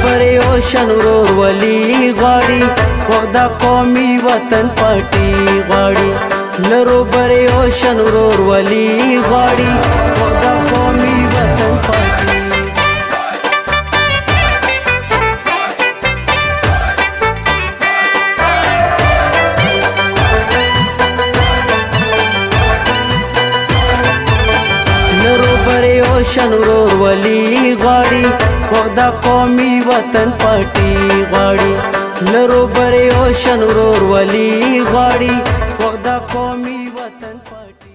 بری اوشن ورور ولی غواړي ودا قومي وطن پټي غواړي لرو بری اوشن ورور ولی غواړي ودا قومي وطن پټي اوشن ورور ولی غواړي ودا قومي وطن پټي غواړي لرو بری اوشن ورور ولی غواړي ودا قومي وطن پټي